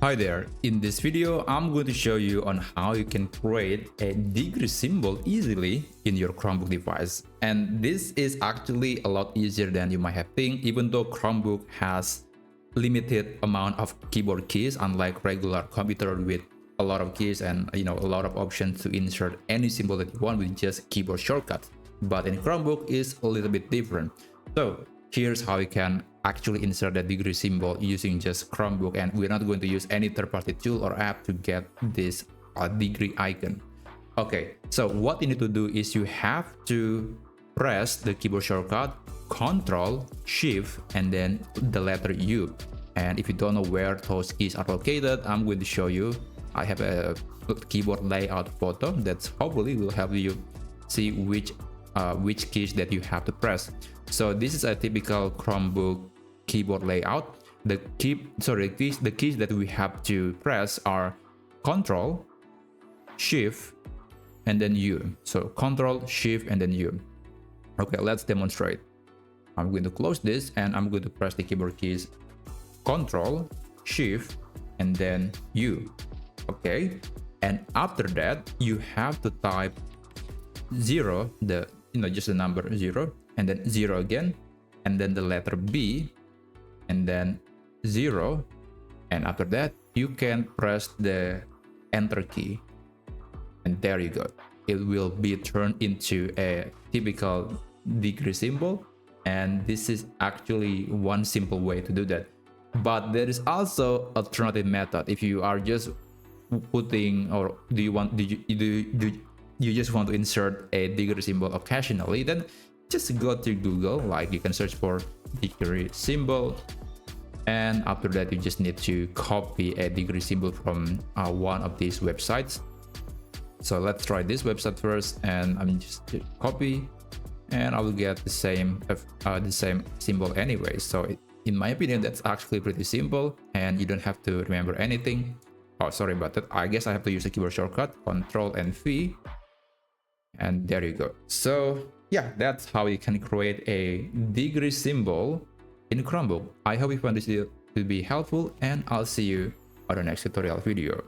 Hi there, in this video I'm going to show you on how you can create a degree symbol easily in your Chromebook device. And this is actually a lot easier than you might have think, even though Chromebook has limited amount of keyboard keys unlike regular computer with a lot of keys and a lot of options to insert any symbol that you want with just keyboard shortcuts. But in Chromebook is a little bit different. So here's how you can actually insert the degree symbol using just Chromebook, and we're not going to use any third-party tool or app to get this degree icon. Okay, so what you need to do is you have to press the keyboard shortcut Control Shift and then the letter U. And if you don't know where those keys are located, I'm going to show you. I have a keyboard layout photo that hopefully will help you see which keys that you have to press. So this is a typical Chromebook keyboard layout. The keys that we have to press are Control, Shift, and then U. So Control, Shift, and then U. Okay, let's demonstrate. I'm going to close this and I'm going to press the keyboard keys Control, Shift, and then U. Okay, and after that you have to type 0, just the number 0, and then 0 again, and then the letter B, and then 0, and after that you can press the enter key, and there you go. It will be turned into a typical degree symbol, and this is actually one simple way to do that. But there is also alternative method. If you are just putting, or do you just want to insert a degree symbol occasionally, then just go to Google, like you can search for degree symbol, and after that you just need to copy a degree symbol from one of these websites. So let's try this website first, and I'm just copy, and I will get the same symbol anyway. So in my opinion, that's actually pretty simple, and you don't have to remember anything. Oh, sorry about that. I guess I have to use the keyboard shortcut Control and V, and there you go. So yeah, that's how you can create a degree symbol in Chromebook. I hope you found this video to be helpful, and I'll see you on the next tutorial video.